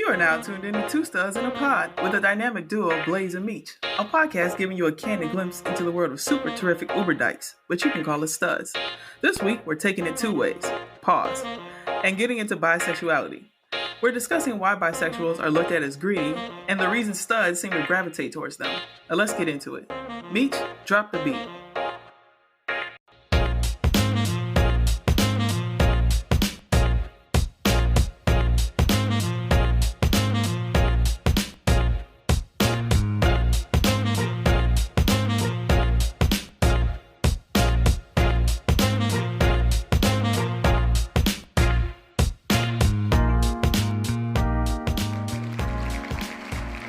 You are now tuned in to Two Studs in a Pod with the dynamic duo Blaze and Meech, a podcast giving you a candid glimpse into the world of super terrific Uber Dykes, but you can call us studs. This week, we're taking it two ways, pause, and getting into bisexuality. We're discussing why bisexuals are looked at as greedy and the reason studs seem to gravitate towards them. Now let's get into it. Meech, drop the beat.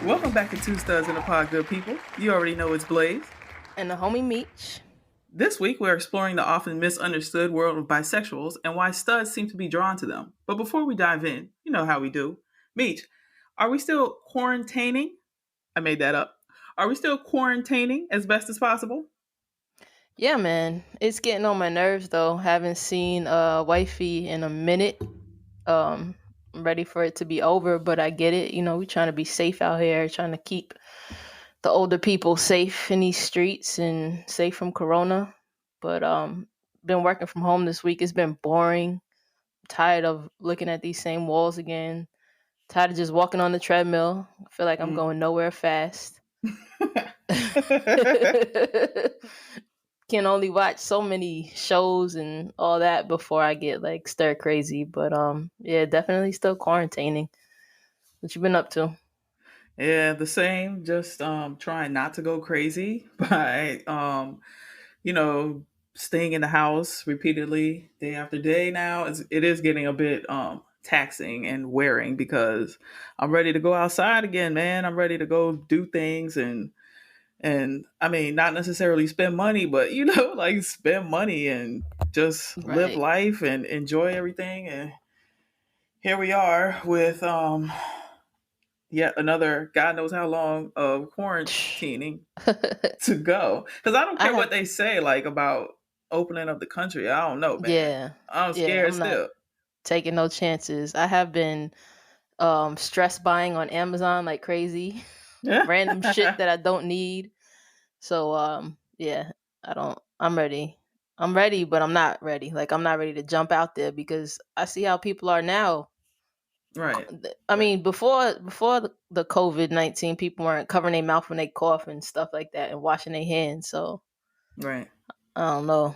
Welcome back to Two Studs in a Pod, good people. You already know it's Blaze. And the homie Meech. This week, we're exploring the often misunderstood world of bisexuals and why studs seem to be drawn to them. But before we dive in, you know how we do. Meech, are we still quarantining? I made that up. Are we still quarantining as best as possible? Yeah, man. It's getting on my nerves, though. Haven't seen wifey in a minute. I'm ready for it to be over, but I get it. You know, we're trying to be safe out here, trying to keep the older people safe in these streets and safe from corona. But been working from home this week. It's been boring. I'm tired of looking at these same walls again. Tired of just walking on the treadmill. I feel like I'm going nowhere fast. Can only watch so many shows and all that before I get like stir crazy. But yeah, definitely still quarantining. What you been up to? Yeah, the same. Just trying not to go crazy by staying in the house repeatedly day after day. Now it is getting a bit taxing and wearing because I'm ready to go outside again, man. I'm ready to go do things and I mean, not necessarily spend money, but like spend money and just live life and enjoy everything. And here we are with yet another God knows how long of quarantining to go. Because I don't care what they say like about opening up the country. I don't know, man. Yeah, I'm scared I'm still. not taking no chances. I have been stress buying on Amazon like crazy, random shit that I don't need. So yeah, I'm ready. I'm ready, but I'm not ready. Like I'm not ready to jump out there because I see how people are now. Right. I mean, before the COVID-19, people weren't covering their mouth when they cough and stuff like that and washing their hands. So right. I don't know.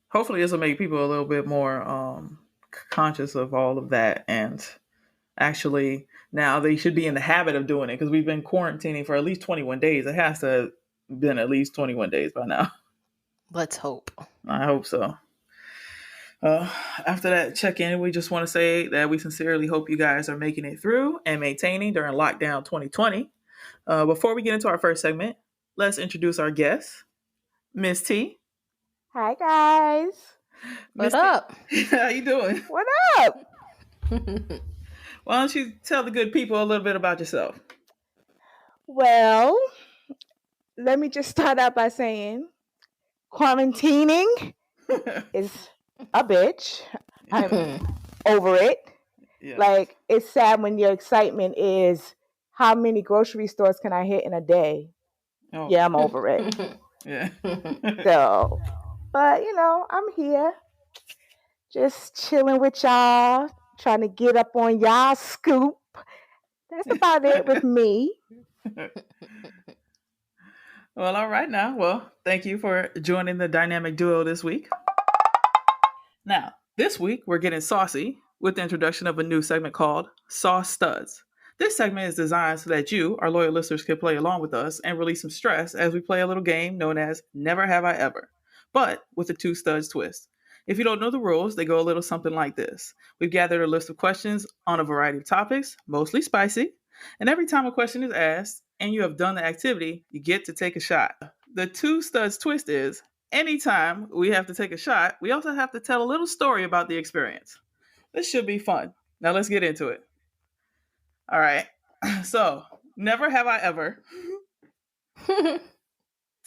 Hopefully this will make people a little bit more conscious of all of that, and actually now they should be in the habit of doing it because we've been quarantining for at least 21 days. It has to have been at least 21 days by now. Let's hope. I hope so. After that check-in, we just want to say that we sincerely hope you guys are making it through and maintaining during lockdown 2020. Before we get into our first segment, let's introduce our guest, Miss T. Hi, guys. What up? How you doing? What up? Why don't you tell the good people a little bit about yourself? Well, let me just start out by saying quarantining is a bitch. I'm over it. Yeah. Like, it's sad when your excitement is how many grocery stores can I hit in a day? Oh. Yeah, I'm over it. Yeah. So, but I'm here just chilling with y'all, trying to get up on y'all scoop. That's about it with me. Well, all right now. Well, thank you for joining the dynamic duo this week. Now, this week, we're getting saucy with the introduction of a new segment called Sauce Studs. This segment is designed so that you, our loyal listeners, can play along with us and release some stress as we play a little game known as Never Have I Ever, but with a Two Studs twist. If you don't know the rules, they go a little something like this. We've gathered a list of questions on a variety of topics, mostly spicy, and every time a question is asked and you have done the activity, you get to take a shot. The Two Studs twist is, anytime we have to take a shot, we also have to tell a little story about the experience. This should be fun. Now let's get into it. All right. So, never have I ever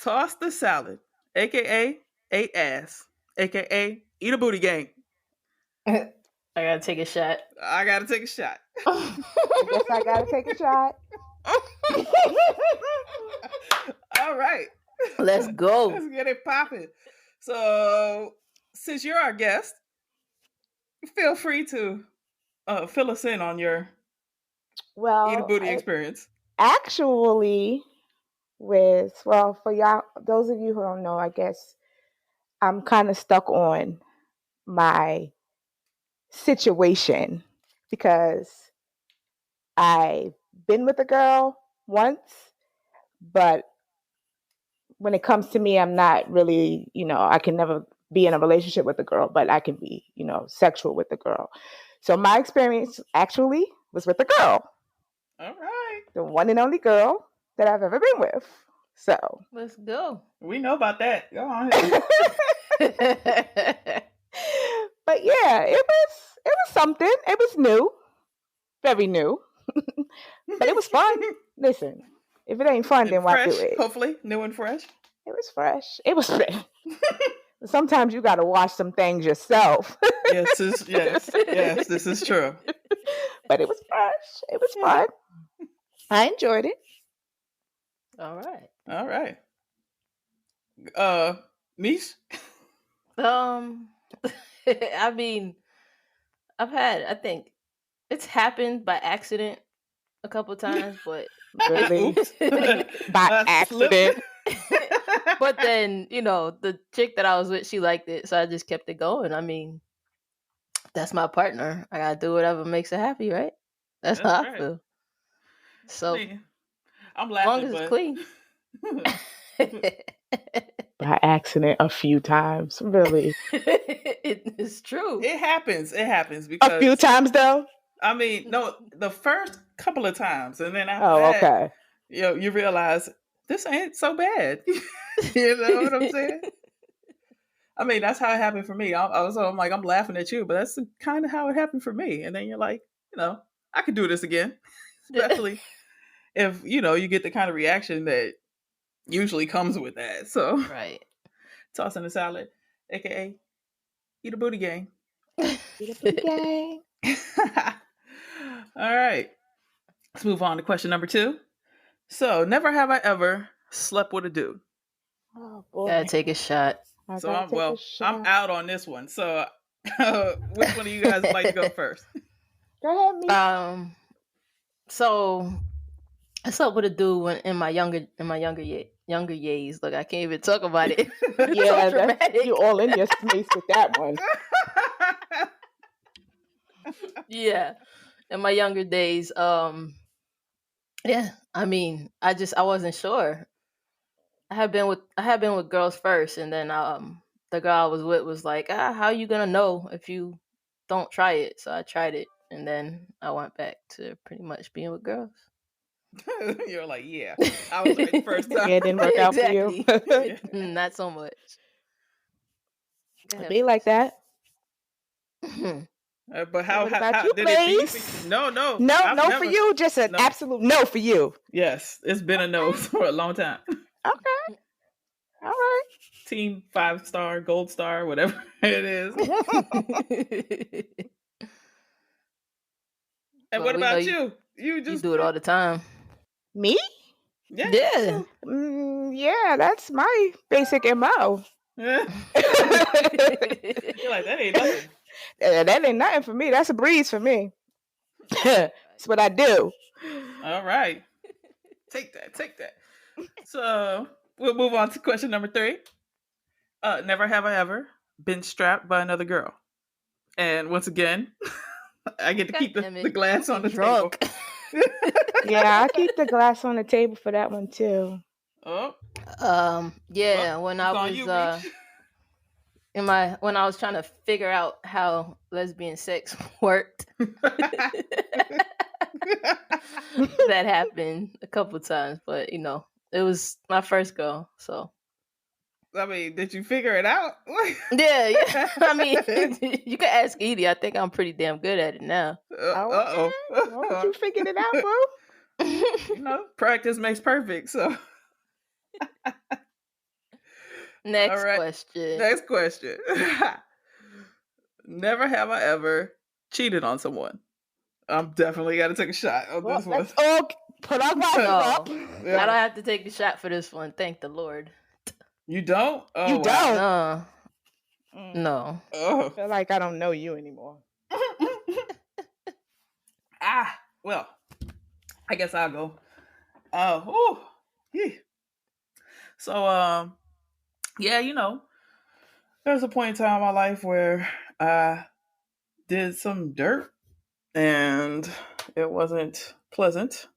tossed the salad, aka ate ass, aka eat a booty gang. I gotta take a shot. I gotta take a shot. I guess I gotta take a shot. All right. Let's go. Let's get it popping. So, since you're our guest, feel free to fill us in on your eat a Well, booty experience. actually, for y'all, those of you who don't know, I guess I'm kind of stuck on my situation because I've been with a girl once, but when it comes to me, I'm not really, I can never be in a relationship with a girl, but I can be, sexual with a girl. So my experience actually was with a girl. All right. The one and only girl that I've ever been with. So let's go. We know about that. Go on. But yeah, it was something. It was new. Very new. But it was fun. Listen, if it ain't fun, then why fresh, do it? Hopefully, new and fresh. It was fresh. It was fresh. Sometimes you got to watch some things yourself. Yes, this is true. But it was fresh. It was fun. I enjoyed it. All right. All right. Meech? I mean, I think it's happened by accident a couple times, but Really? By accident. But then, the chick that I was with, she liked it, so I just kept it going. I mean, that's my partner. I gotta do whatever makes her happy, right? That's how I feel. So, I'm laughing, as long as it's clean. By accident a few times, really. It's true. It happens because a few times though. I mean, no, the first couple of times, and then after that, okay. You realize this ain't so bad. You know what I'm saying? I mean, that's how it happened for me. I'm like, I'm laughing at you, but that's kind of how it happened for me. And then you're like, I could do this again, especially if you get the kind of reaction that usually comes with that. So, right, tossing a salad, aka eat a booty gang. Eat a booty gang. All right, let's move on to question number 2. So, never have I ever slept with a dude. Oh boy, gotta take a shot. I'm out on this one. So, which one of you guys would like to go first? Go ahead, me. So I slept with a dude in my younger years. Look, I can't even talk about it. Yeah, so you all in your space with that one. Yeah, in my younger days. Yeah, I mean, I wasn't sure. I had been with girls first, and then the girl I was with was like, how are you gonna know if you don't try it? So I tried it, and then I went back to pretty much being with girls. You're like, yeah, I was right the first time. Yeah, it didn't work out for you. Not so much. It'd be like that. But how you, did Blaze? it be? No, for you. Just an absolute no for you. Yes, it's been a no for a long time. Okay. All right. Team 5-star, gold star, whatever it is. And what about you? You do it all the time. Me? Yeah. Yeah, that's my basic MO. You're like, that ain't nothing. That ain't nothing for me. That's a breeze for me. That's what I do. All right. Take that. So we'll move on to question number 3. Never have I ever been strapped by another girl. And once again, I get to keep the glass on the table. Yeah, I keep the glass on the table for that one too. Oh. Yeah, when I was when I was trying to figure out how lesbian sex worked. That happened a couple times, but it was my first girl, so I mean, did you figure it out? Yeah. I mean, you can ask Edie. I think I'm pretty damn good at it now. Uh-oh. Well, you figured it out, bro. Practice makes perfect, so. Next question. Next question. Never have I ever cheated on someone. I'm definitely got to take a shot on this one. Let's all put our glasses up. I don't have to take the shot for this one. Thank the Lord. You don't? Oh, You wow. don't? No. I feel like I don't know you anymore. Well, I guess I'll go. Yeah. So, yeah, there's a point in time in my life where I did some dirt and it wasn't pleasant.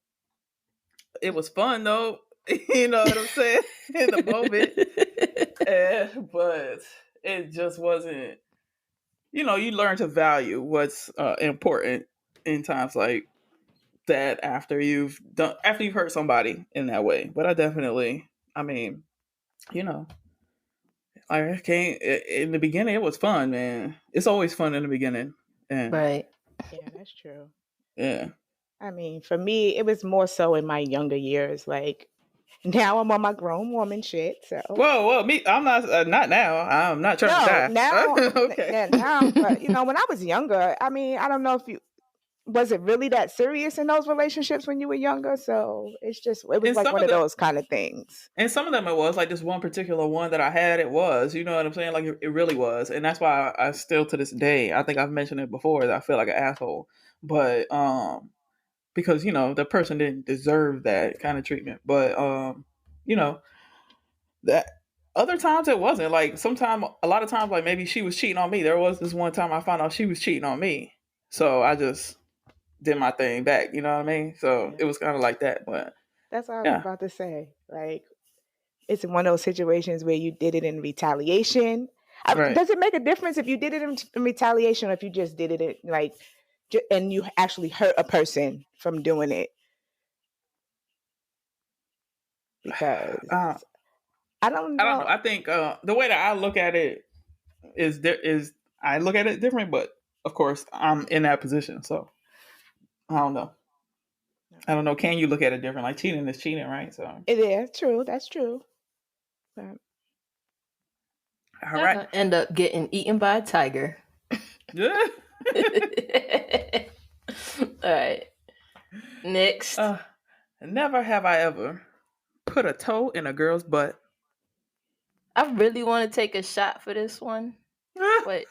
It was fun though. You know what I'm saying? In the moment. But it just wasn't, you learn to value what's important in times like that after you've hurt somebody in that way. But I definitely, I can't. In the beginning, it was fun, man. It's always fun in the beginning, and right. Yeah, that's true. Yeah. I mean, for me, it was more so in my younger years. Like now, I'm on my grown woman shit. So whoa, me. I'm not now. I'm not trying to die. Now, Okay. now, but when I was younger, I mean, I don't know if you was it really that serious in those relationships when you were younger. So it was And like some one of of those kind of things. And some of them it was like this one particular one that I had. It was, you know what I'm saying? Like it really was, and that's why I still to this day. I think I've mentioned it before. That I feel like an asshole, but because the person didn't deserve that kind of treatment. But you know that other times it wasn't. Like a lot of times, like maybe she was cheating on me. There was this one time I found out she was cheating on me, so I just did my thing back. You know what I mean? So Yeah. it was kind of like that. But that's what I was about to say. Like it's one of those situations where you did it in retaliation. Right. Does it make a difference if you did it in retaliation or if you just did it and you actually hurt a person from doing it? Because I don't know. I think the way that I look at it is I look at it different, but of course I'm in that position, so I don't know. I don't know. Can you look at it different? Like cheating is cheating, right? So it is true. That's true. All right. End up getting eaten by a tiger. Yeah. All right. Next. Never have I ever put a toe in a girl's butt. I really want to take a shot for this one, but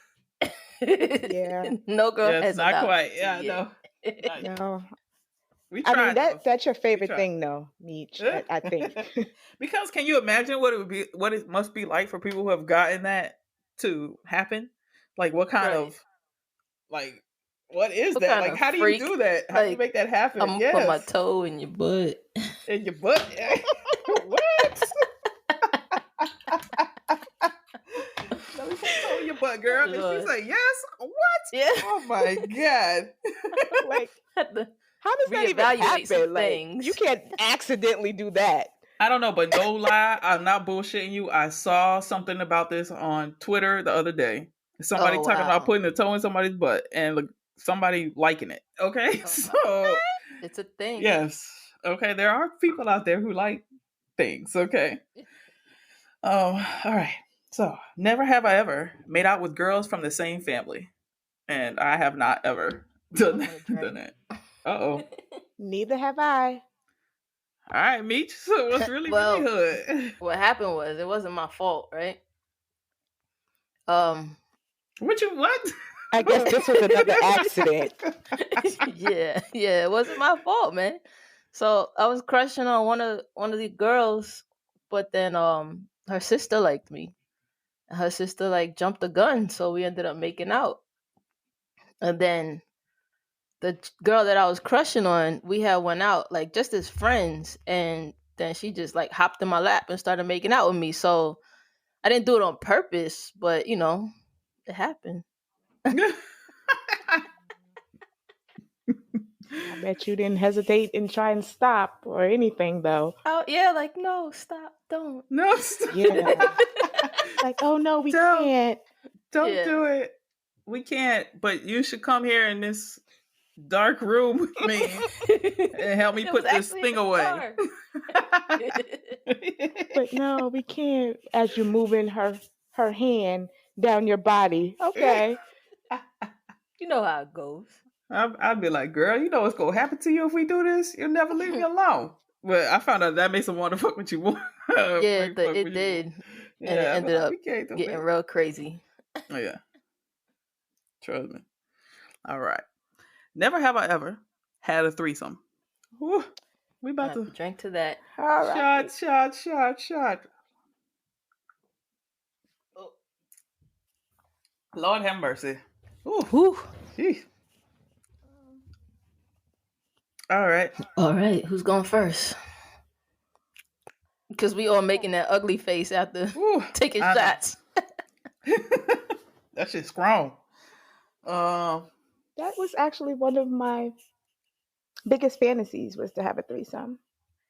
yeah, no girl has not quite. Yeah, no. No. We tried. I mean that's your favorite thing, though, Meech. I think. Because can you imagine what it would be? What it must be like for people who have gotten that to happen? Like what kind of like what is that? Like how do you do that? How do you make that happen? I'm gonna put my toe in your butt. In your butt? What? Let me put a toe in your butt, girl. And she's like, yes. What? Yeah. Oh my god. Like how does that even happen? Like, things. You can't accidentally do that. I don't know, but no lie, I'm not bullshitting you. I saw something about this on Twitter the other day. Somebody talking about putting a toe in somebody's butt and somebody liking it. Okay, so it's a thing. Yes. Okay, there are people out there who like things. Okay. All right. So, never have I ever made out with girls from the same family, and I have not ever done that. Uh-oh. Neither have I. All right, Meech. So what's really hood? What happened was it wasn't my fault, right? What? I guess this was another accident. yeah, it wasn't my fault, man. So I was crushing on one of the girls, but then her sister liked me. Her sister jumped the gun, so we ended up making out. And then the girl that I was crushing on, we had went out just as friends, and then she just hopped in my lap and started making out with me. So I didn't do it on purpose, but it happened. I bet you didn't hesitate and try and stop or anything, though. Oh yeah, no, stop, don't. No, stop. Yeah. Oh no, we can't. Don't do it. We can't. But you should come here in this dark room with me and help me put this thing away. But no, we can't. As you're moving her hand down your body. Okay. You know how it goes. I'd be like, girl, you know what's gonna happen to you if we do this? You'll never leave me alone. But I found out that makes them want to fuck with you more. Yeah, Fuck with it you more. did. And it Yeah, I'd be ended like, up we can't do getting it. real crazy. Oh, yeah, trust me. All right. Never have I ever had a threesome. Whew. We I about have to to drink to that. All right. shot. Oh, Lord have mercy. Ooh, Whew. geez. All right. All right, who's going first? Because we all making that ugly face after Ooh, taking I know. shots. That shit's strong. That was actually one of my biggest fantasies was to have a threesome.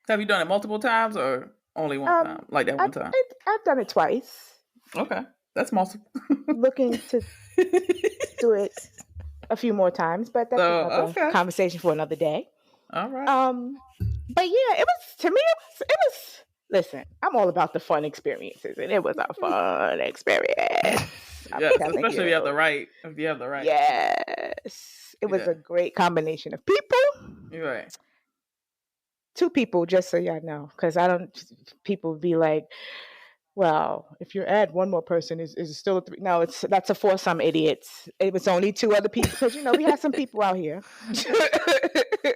Have you done it multiple times or only one time? Like that I, one time? I've done it twice. Okay, that's multiple. Looking to do it a few more times, but that's So another okay, conversation for another day. all right. But yeah, it was to me. It was. Listen, I'm all about the fun experiences, and it was a fun experience. I'm Yes, telling especially if you. you have the right. If you have the right. Yes, it was Yeah. a great combination of people. You're right. Two people, just so y'all know, because I don't. People be like, well, if you add one more person, is it still a three? No, that's a foursome, idiots. It was only two other people because we have some people out here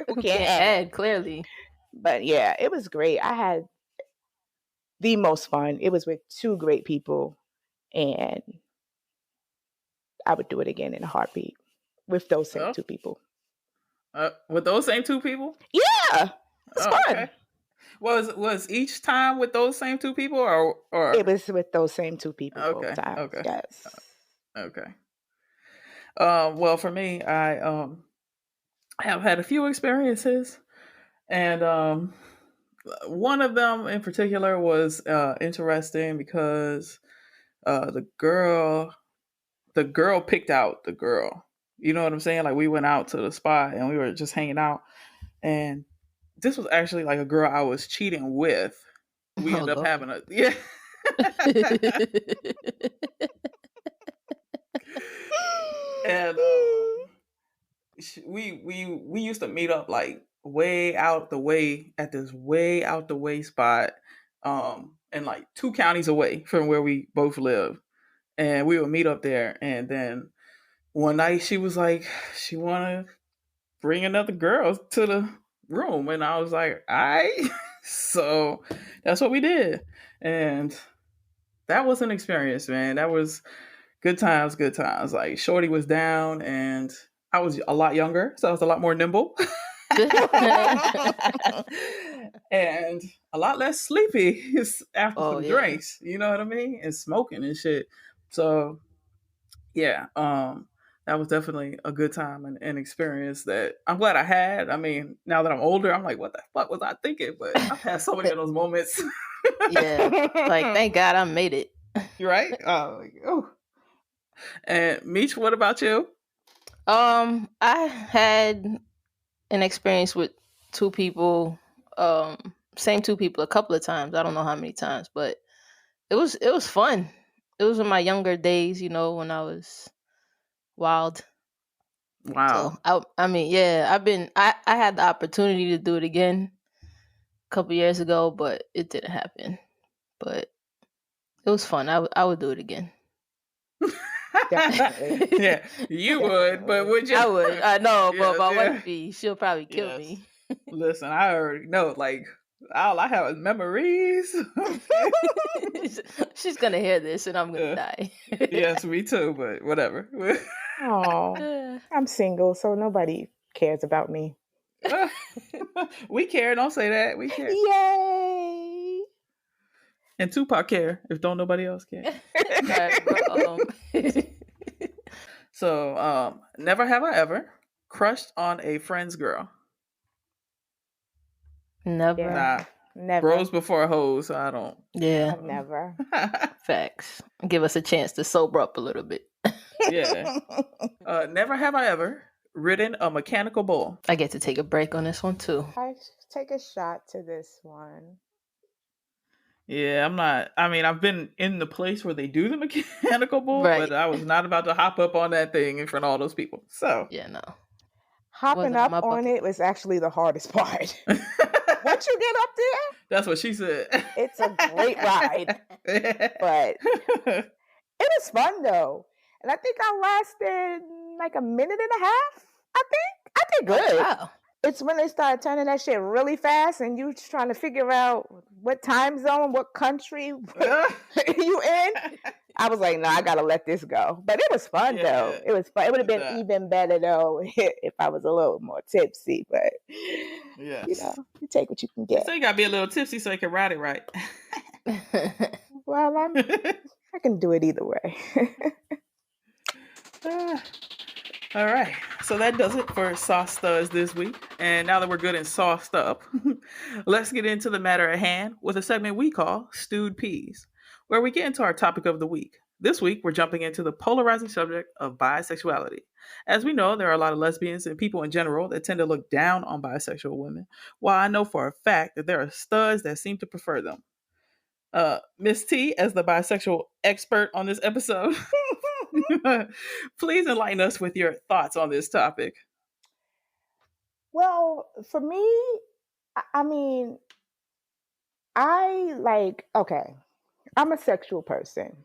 who can't add. clearly. But yeah, it was great. I had the most fun. It was with two great people, and I would do it again in a heartbeat with those same Oh, two people. with those same two people. Yeah, it's Oh, fun. okay. Was each time with those same two people or It was with those same two people both okay, times. okay, Yes. okay. Well, for me, I have had a few experiences, and one of them in particular was interesting because the girl picked out the girl. You know what I'm saying? Like we went out to the spot and we were just hanging out, and this was actually like a girl I was cheating with. We Oh, ended up Lord. having a yeah. And we used to meet up like way out the way at this way out the way spot, and like 2 counties away from where we both live, and we would meet up there. And then one night she was like, she wanted to bring another girl to the room, and I was like, all right. So that's what we did, and that was an experience, man. That was good times, good times. Like Shorty was down, and I was a lot younger, so I was a lot more nimble. And a lot less sleepy after Oh, some yeah. drinks, you know what I mean? And smoking and shit. So yeah, that was definitely a good time and an experience that I'm glad I had. I mean, now that I'm older, I'm like, what the fuck was I thinking? But I've had so many of those moments. Yeah. Like, thank God I made it. You're right. Oh. And Meech, what about you? I had an experience with two people, same two people a couple of times. I don't know how many times, but it was fun. It was in my younger days, when I was wild. So Wow. I mean, yeah, I had the opportunity to do it again a couple years ago, but it didn't happen. But it was fun. I would do it again. Definitely. Yeah, you would, but Definitely. would you? I would. I know, but Yes, my yeah. wifey, she'll probably kill Yes. me. Listen, I already know. Like, all I have is memories. She's gonna hear this, and I'm gonna Uh, die. yes, me too. But whatever. Oh, I'm single, so nobody cares about me. We care. Don't say that. We care. Yay! And Tupac care. If don't nobody else care. Alright, but, So, never have I ever crushed on a friend's girl. never. Yeah. Nah, Never. bros before hoes. So I don't. Yeah, I've never. facts. Give us a chance to sober up a little bit. Yeah. Never have I ever ridden a mechanical bull. I get to take a break on this one too. I take a shot to this one. Yeah, I'm not. I mean, I've been in the place where they do the mechanical bull, Right. but I was not about to hop up on that thing in front of all those people. So, Yeah, no. Hopping Wasn't on up my on bucket it was list. actually the hardest part. Once you get up there, that's what she said. it's a great ride. But it was fun though. And I think I lasted like a minute and a half. I think I did Oh good. wow. It's when they start turning that shit really fast and you trying to figure out what time zone, what country you in. I was like, no, I gotta let this go. But it was fun Yeah, though. It was fun. It would have been that. even better though if I was a little more tipsy. But Yes. you take what you can You get. still got to be a little tipsy so you can ride it right. Well, I can do it either way. All right. So that does it for Sauce Studs this week. And now that we're good and sauced up, let's get into the matter at hand with a segment we call Stewed Peas, where we get into our topic of the week. This week, we're jumping into the polarizing subject of bisexuality. As we know, there are a lot of lesbians and people in general that tend to look down on bisexual women, while I know for a fact that there are studs that seem to prefer them. Miss T, as the bisexual expert on this episode, please enlighten us with your thoughts on this topic. Well, for me, I mean, I like, okay, I'm a sexual person.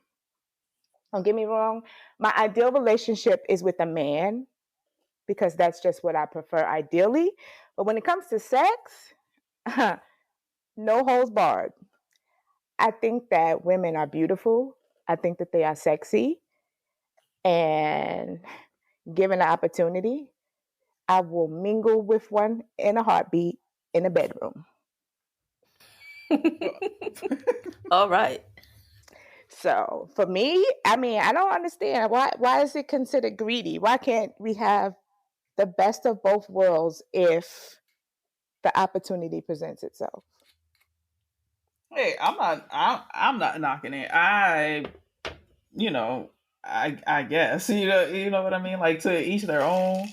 Don't get me wrong. My ideal relationship is with a man because that's just what I prefer ideally. But when it comes to sex, no holds barred. I think that women are beautiful. I think that they are sexy. And given the opportunity, I will mingle with one in a heartbeat in a bedroom. All right. So for me, I mean, I don't understand why is it considered greedy? Why can't we have the best of both worlds if the opportunity presents itself? Hey, I'm not knocking it. You know, I guess you know what I mean. Like to each their own.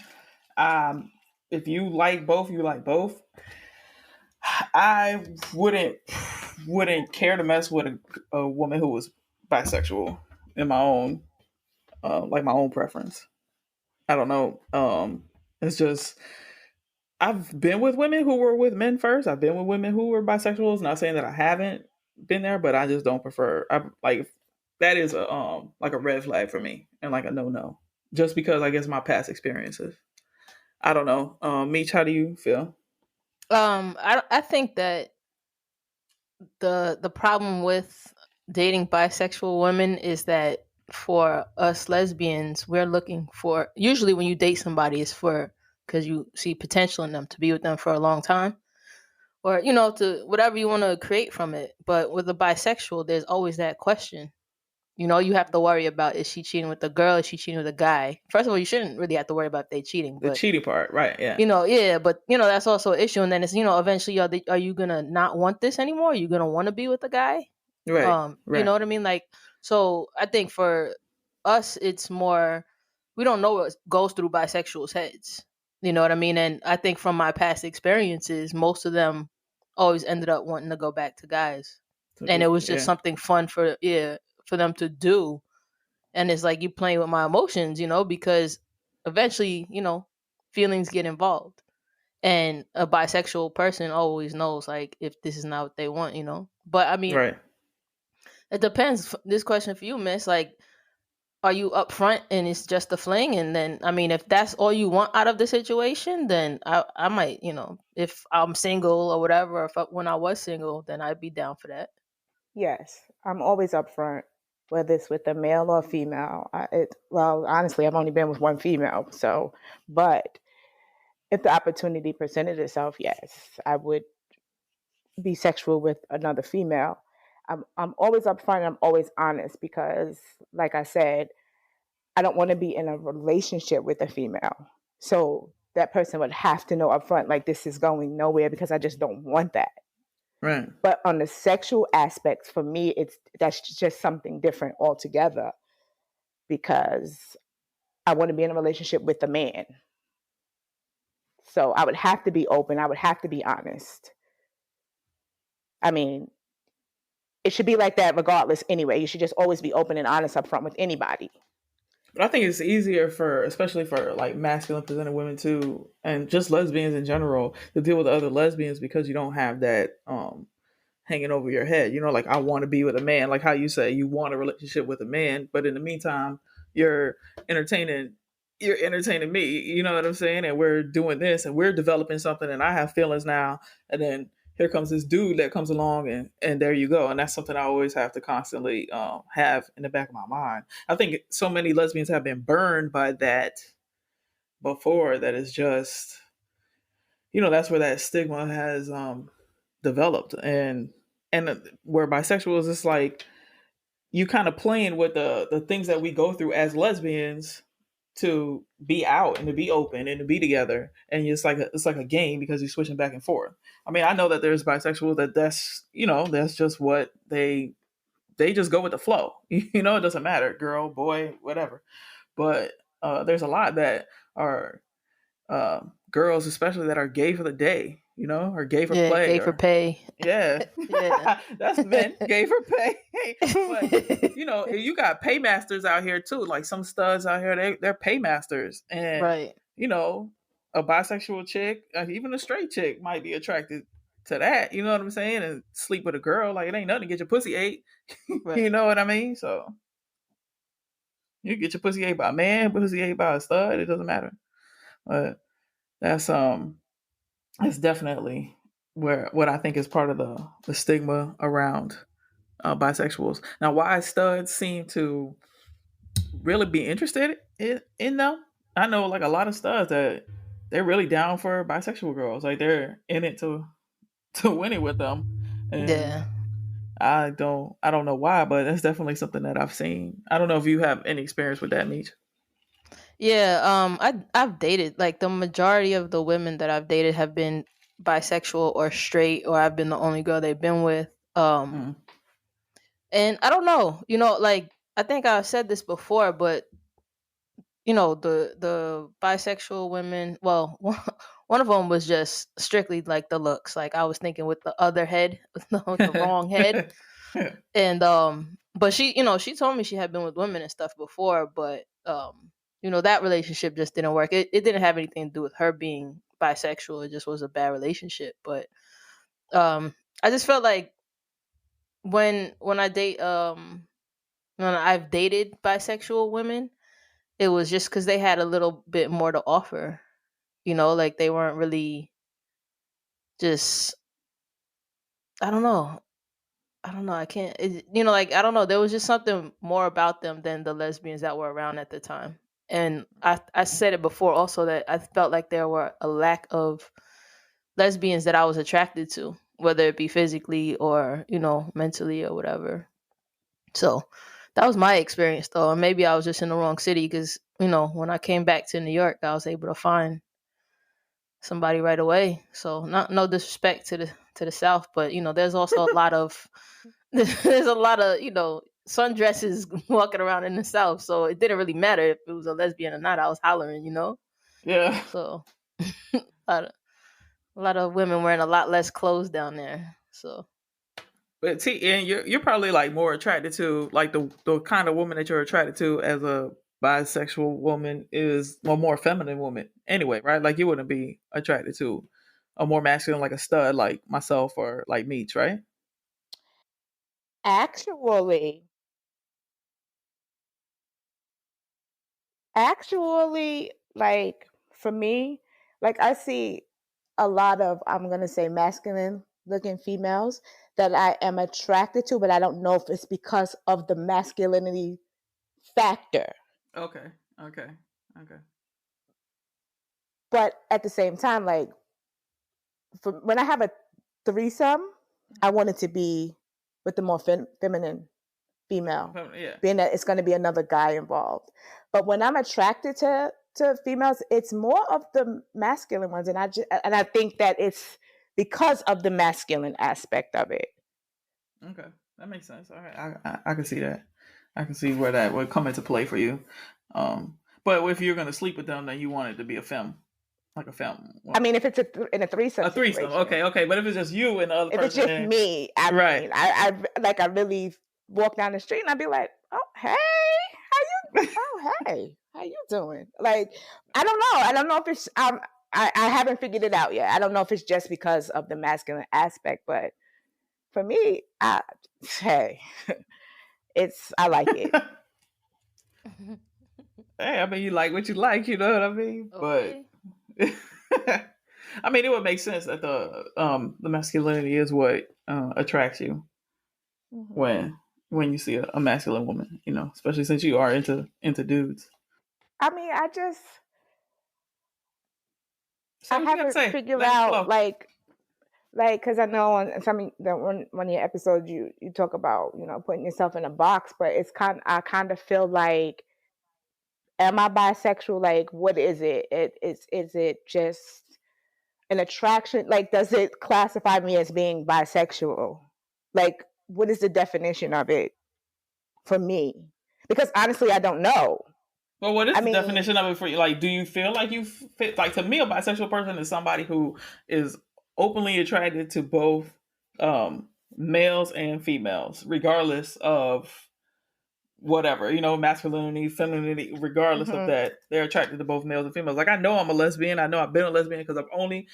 Um, if you like both, you like both. I wouldn't care to mess with a woman who was bisexual in my own like my own preference. I don't know. It's just I've been with women who were with men first. I've been with women who were bisexuals. Not saying that I haven't been there, but I just don't prefer. I like that is a like a red flag for me and like a no. Just because I guess my past experiences. I don't know. Meech, how do you feel? I think that the problem with dating bisexual women is that for us lesbians, we're looking for, usually when you date somebody, it's for because you see potential in them to be with them for a long time, or to whatever you want to create from it. But with a bisexual, there's always that question. You have to worry about, is she cheating with a girl? Is she cheating with a guy? First of all, you shouldn't really have to worry about if they cheating, The but cheating part, right? Yeah, yeah, but that's also an issue. And then it's, eventually, are you gonna not want this anymore? Are you gonna want to be with a guy? right, You know right, what I mean? Like, so I think for us, it's more, we don't know what goes through bisexuals' heads. You know what I mean? And I think from my past experiences, most of them always ended up wanting to go back to guys, and it was just yeah, something fun for them to do. And it's like you playing with my emotions, because eventually, feelings get involved. And a bisexual person always knows, like, if this is not what they want. But I mean, right. it depends. This question for you, Miss, like, are you upfront and it's just a fling? And then, I mean, if that's all you want out of the situation, then I might, if I'm single or whatever, when I was single, then I'd be down for that. Yes, I'm always upfront, whether it's with a male or female. Well, honestly, I've only been with one female, so but if the opportunity presented itself, yes, I would be sexual with another female. I'm always upfront. I'm always honest because, like I said, I don't want to be in a relationship with a female. So that person would have to know upfront, like this is going nowhere because I just don't want that. Right. But on the sexual aspects, for me, that's just something different altogether because I want to be in a relationship with a man. So I would have to be open. I would have to be honest. I mean, it should be like that regardless anyway. You should just always be open and honest up front with anybody. But I think it's easier for, especially for like masculine presented women too, and just lesbians in general, to deal with other lesbians because you don't have that hanging over your head. You know, like I want to be with a man, like how you say you want a relationship with a man, but in the meantime, you're entertaining you're entertaining me. You know what I'm saying? And we're doing this and we're developing something and I have feelings now, and then here comes this dude that comes along and there you go. And that's something I always have to constantly have in the back of my mind. I think so many lesbians have been burned by that before that is just, that's where that stigma has developed. And where bisexuals, it's like you kind of playing with the things that we go through as lesbians to be out and to be open and to be together, and it's like a game because you're switching back and forth. I mean, I know that there's bisexuals that's just what they just go with the flow. It doesn't matter, girl, boy, whatever. But there's a lot that are girls, especially that are gay for the day, or gay for Yeah, play, gay for or pay. yeah, Yeah. that's men gay for pay. But you got paymasters out here too. Like some studs out here, they're paymasters, and Right. a bisexual chick, even a straight chick, might be attracted to that. You know what I'm saying? And sleep with a girl, like it ain't nothing to get your pussy ate. Right. You know what I mean? So you get your pussy ate by a man, pussy ate by a stud. It doesn't matter. But that's that's definitely where what I think is part of the stigma around bisexuals. Now, why studs seem to really be interested in them? I know like a lot of studs that they're really down for bisexual girls. Like they're in it to win it with them, and Yeah. I don't know why, but that's definitely something that I've seen. I don't know if you have any experience with that, Meech. Yeah, I've dated, like, the majority of the women that I've dated have been bisexual or straight, or I've been the only girl they've been with. Mm. And I don't know, like, I think I've said this before, but the bisexual women, well, one of them was just strictly like the looks. Like I was thinking with the other head, with the wrong head. And but she told me she had been with women and stuff before, but that relationship just didn't work. It didn't have anything to do with her being bisexual. It just was a bad relationship. But I just felt like when I date when I've dated bisexual women, it was just because they had a little bit more to offer. Like they weren't really just, I don't know. I don't know. I can't. Like I don't know. There was just something more about them than the lesbians that were around at the time. And I said it before also that I felt like there were a lack of lesbians that I was attracted to, whether it be physically or mentally or whatever. So that was my experience though, and maybe I was just in the wrong city because when I came back to New York, I was able to find somebody right away. So not no disrespect to the South, but there's also a lot of there's a lot of sundresses walking around in the South. So it didn't really matter if it was a lesbian or not. I was hollering. Yeah. So a lot of women wearing a lot less clothes down there. So But and you're probably like more attracted to like the kind of woman that you're attracted to as a bisexual woman is a more feminine woman anyway, right? Like you wouldn't be attracted to a more masculine like a stud like myself or like Meech, right? Actually, like for me, like I see a lot of, I'm going to say, masculine looking females that I am attracted to, but I don't know if it's because of the masculinity factor. Okay. Okay. Okay. But at the same time, like when I have a threesome, I want it to be with the more feminine female, Yeah. being that it's going to be another guy involved. But when I'm attracted to females, it's more of the masculine ones, and I think that it's because of the masculine aspect of it. Okay. That makes sense. All right. I can see that. I can see where that would come into play for you. But if you're gonna sleep with them, then you want it to be a femme. Like a film. I mean, if it's in a threesome A threesome, situation. okay. But if it's just you and the other If it's person, just me, I right. mean, I really walk down the street and I'd be like, oh, hey, how you doing? Like, I don't know. I don't know if it's I haven't figured it out yet. I don't know if it's just because of the masculine aspect, but for me, hey, I like it. Hey, I mean, you like what you like, you know what I mean? Okay. But I mean, it would make sense that the masculinity is what attracts you when you see a masculine woman, you know, especially since you are into dudes. I mean, I Say what you got to haven't say. figured Let it out flow. like because I know on one of your episodes you talk about putting yourself in a box, but I kind of feel like, am I bisexual? Like, what is it? Is it just an attraction? Like, does it classify me as being bisexual? Like, what is the definition of it for me? Because honestly, I don't know. Well, what is I the mean, definition of it for you? Like, do you feel like you fit? Like, to me, a bisexual person is somebody who is openly attracted to both males and females, regardless of whatever, you know, masculinity, femininity, regardless of that, they're attracted to both males and females. Like, I know I'm a lesbian. I know I've been a lesbian because I've only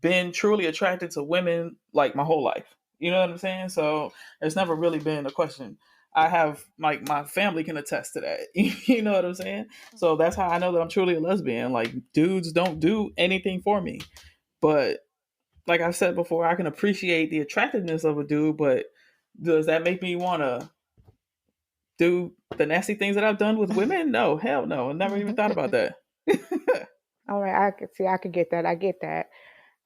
been truly attracted to women like my whole life. You know what I'm saying? So it's never really been a question. I have, like, my family can attest to that. You know what I'm saying? So that's how I know that I'm truly a lesbian. Like, dudes don't do anything for me. But like I've said before, I can appreciate the attractiveness of a dude, but does that make me want to do the nasty things that I've done with women? No, hell no. I never even thought about that. all right, I could get that. I get that.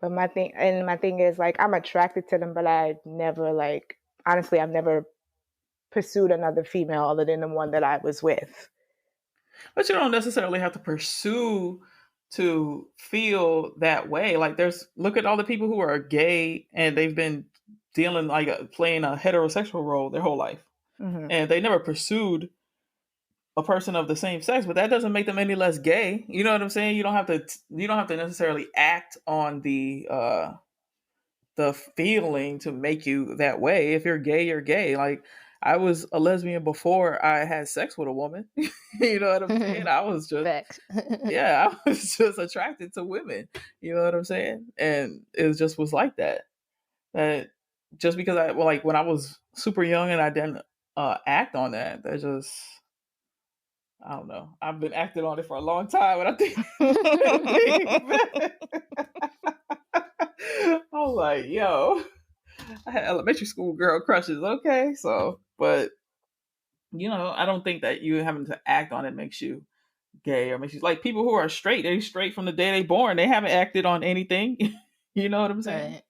But my thing is, like, I'm attracted to them, but I never, like, honestly, I've never pursued another female other than the one that I was with. But you don't necessarily have to pursue to feel that way. Like, look at all the people who are gay and they've been dealing, like, playing a heterosexual role their whole life. And they never pursued a person of the same sex, but that doesn't make them any less gay. You know what I'm saying? You don't have to necessarily act on the feeling to make you that way. If you're gay, you're gay. Like, I was a lesbian before I had sex with a woman. You know what I'm saying? I was just Facts. yeah, I was just attracted to women. You know what I'm saying? And it just was like that. That just because like when I was super young and I didn't act on that, that just, I don't know. I've been acting on it for a long time, and I think I was like, yo, I had elementary school girl crushes. Okay, so, but you know, I don't think that you having to act on it makes you gay or makes you, like, people who are straight. They straight from the day they born. They haven't acted on anything. You know what I'm saying? Right.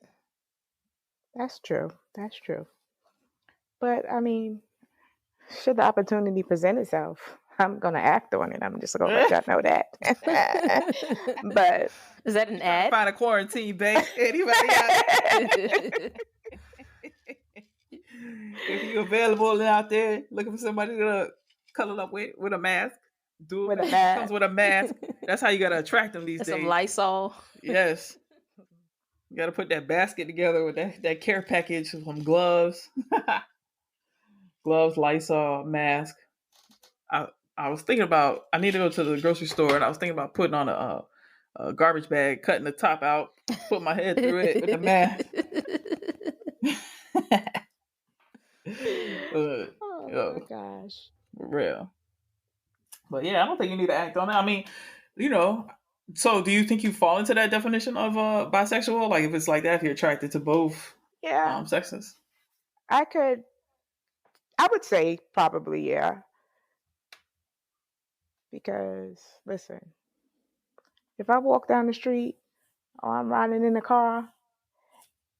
That's true. That's true. But I mean, should the opportunity present itself, I'm gonna act on it. I'm just gonna let y'all know that. But is that an ad? Find a quarantine bait. Anybody out? If you're available out there looking for somebody to cuddle up with a mask, do it. Comes with a mask. That's how you gotta attract them these days. Some Lysol. Yes. You gotta put that basket together with that care package, some gloves. Gloves, Lysol, mask. I was thinking about, I need to go to the grocery store, and I was thinking about putting on a garbage bag, cutting the top out, put my head through it with the mask. oh my gosh. For real. But yeah, I don't think you need to act on it. I mean, you know, so do you think you fall into that definition of bisexual? Like, if it's like that, if you're attracted to both sexes? I would say probably, yeah. Because listen, if I walk down the street or I'm riding in the car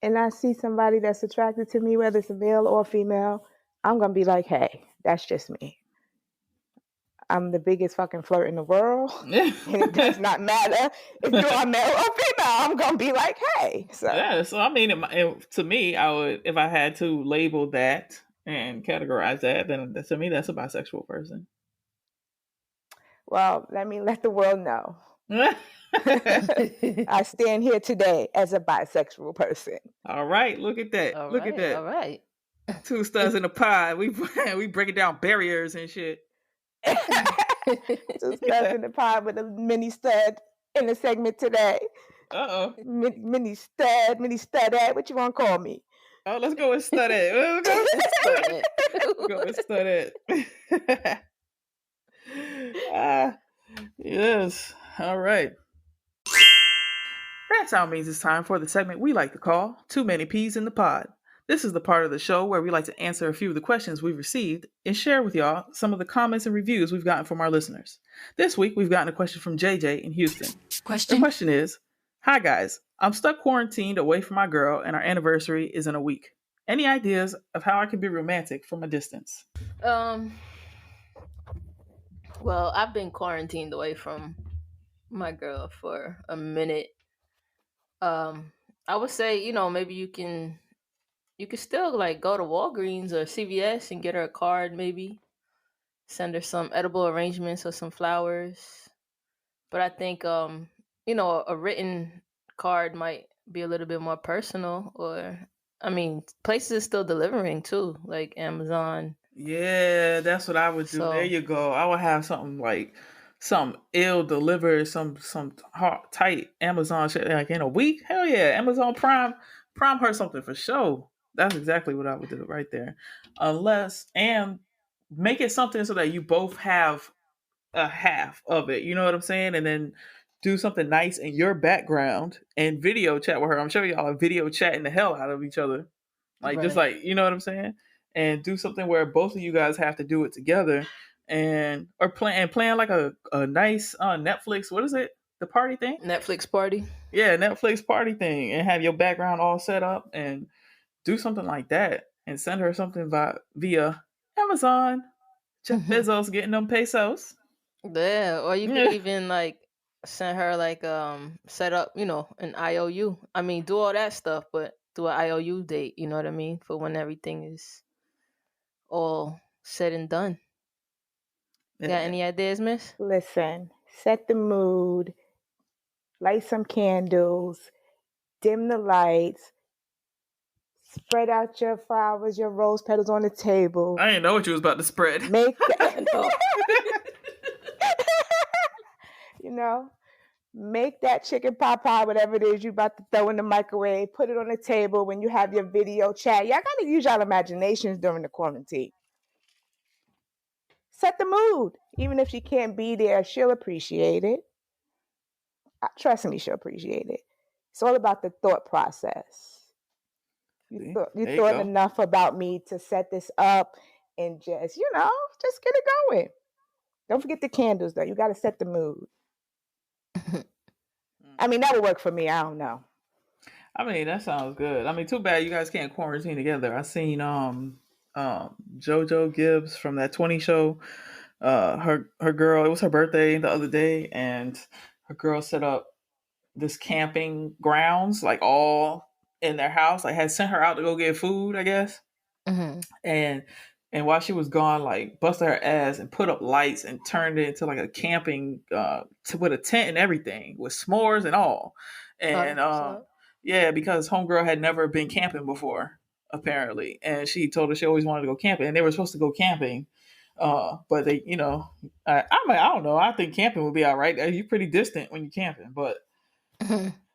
and I see somebody that's attracted to me, whether it's a male or female, I'm gonna be like, hey, that's just me. I'm the biggest fucking flirt in the world. And it does not matter if you're a male or female. I'm gonna be like, hey. So yeah. So I mean, to me, I would, if I had to label that and categorize that, then to me, that's a bisexual person. well, let me let the world know. I stand here today as a bisexual person. All right, look at that. All Look at right, that. all right. Two studs in a pod. We breaking down barriers and shit. Two studs in the pod with a mini stud in the segment today. Uh-oh. Mini studette. What you want to call me? Oh, let's go with studette. Let's go with studette. Yes. All right. That sound means it's time for the segment we like to call Too Many Peas in the Pod. This is the part of the show where we like to answer a few of the questions we've received and share with y'all some of the comments and reviews we've gotten from our listeners. This week, we've gotten a question from JJ in Houston. The question is, hi guys, I'm stuck quarantined away from my girl and our anniversary is in a week. Any ideas of how I can be romantic from a distance? Well, I've been quarantined away from my girl for a minute. I would say, maybe you can still like go to Walgreens or CVS and get her a card, maybe send her some edible arrangements or some flowers. But I think a written card might be a little bit more personal, or I mean, places are still delivering too, like Amazon. Yeah, that's what I would do. There you go. I would have something like some ill delivered, some hot, tight Amazon shit like in a week. Hell yeah, Amazon Prime her something for sure. That's exactly what I would do right there. Unless and make it something so that you both have a half of it. You know what I'm saying? And then do something nice in your background and video chat with her. I'm sure y'all are video chatting the hell out of each other. Like just Right. like, you know what I'm saying? And do something where both of you guys have to do it together and or plan like a nice Netflix, what is it? The party thing? Netflix party. Yeah, Netflix party thing and have your background all set up and do something like that and send her something via Amazon. Jeff Bezos getting them pesos. Yeah, or you could even like send her like set up, an IOU. I mean, do all that stuff, but do an IOU date, you know what I mean? For when everything is all said and done. Got any ideas, miss? Listen, set the mood, light some candles, dim the lights, spread out your flowers, your rose petals on the table. I didn't know what you was about to spread. Make make that chicken pot pie, whatever it is you about to throw in the microwave, put it on the table when you have your video chat. Y'all gotta use y'all imaginations during the quarantine. Set the mood. Even if she can't be there, she'll appreciate it. Trust me, she'll appreciate it. It's all about the thought process. You thought enough about me to set this up and just get it going. Don't forget the candles, though. You got to set the mood. I mean, that would work for me. I don't know. I mean, that sounds good. I mean, too bad you guys can't quarantine together. I seen JoJo Gibbs from that 20 show. Her girl, it was her birthday the other day, and her girl set up this camping grounds, like all in their house. Like had sent her out to go get food, I guess. Mm-hmm. And while she was gone, like busted her ass and put up lights and turned it into like a camping with a tent and everything with s'mores and all. And yeah, because homegirl had never been camping before, apparently, and she told her she always wanted to go camping, and they were supposed to go camping. But they, I don't know. I think camping would be all right. You're pretty distant when you're camping, but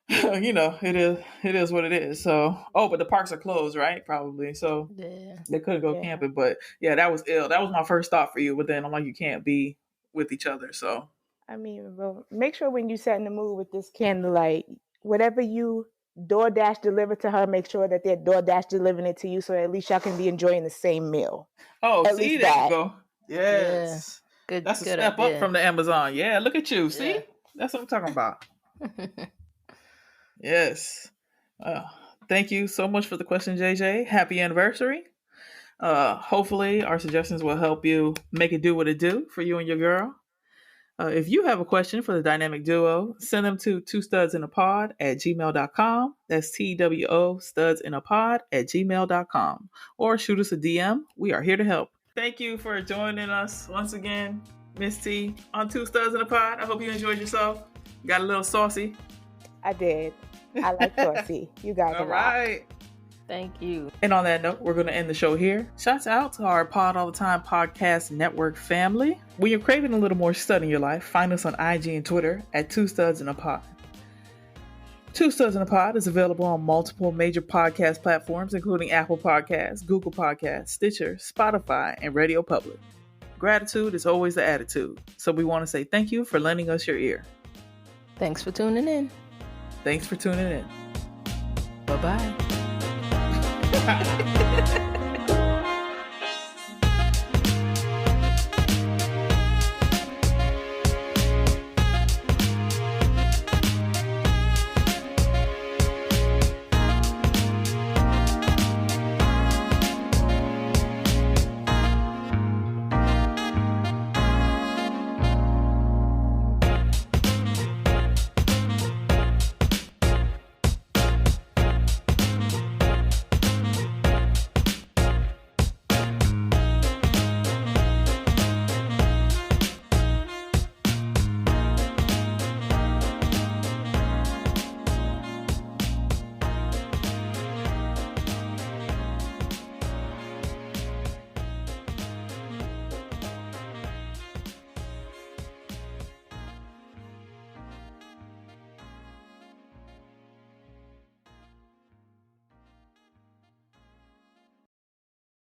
it is what it is. So, but the parks are closed, right? Probably. So they couldn't go camping. But yeah, that was ill. That was my first thought for you. But then I'm like, you can't be with each other. So I mean, well, make sure when you set in the mood with this candlelight, whatever you DoorDash deliver to her, make sure that they're DoorDash delivering it to you, so at least y'all can be enjoying the same meal. Oh, at see, there you go. Yes. Yeah. That's a step up from the Amazon. Yeah, look at you. See? That's what I'm talking about. Yes. Thank you so much for the question, JJ. Happy anniversary. Hopefully our suggestions will help you make it do what it do for you and your girl. If you have a question for the dynamic duo, send them to twostudsinapod@gmail.com. That's TWO studsinapod@gmail.com. Or shoot us a DM. We are here to help. Thank you for joining us once again, Miss T, on Two Studs in a Pod. I hope you enjoyed yourself. Got a little saucy? I did. I like saucy. You guys All are rock. right. Thank you. And on that note, we're going to end the show here. Shouts out to our Pod All the Time podcast network family. When you're craving a little more stud in your life, find us on IG and Twitter at 2 Studs in a Pod. 2 Studs in a Pod is available on multiple major podcast platforms, including Apple Podcasts, Google Podcasts, Stitcher, Spotify, and Radio Public. Gratitude is always the attitude, so we want to say thank you for lending us your ear. Thanks for tuning in. Thanks for tuning in. Bye-bye.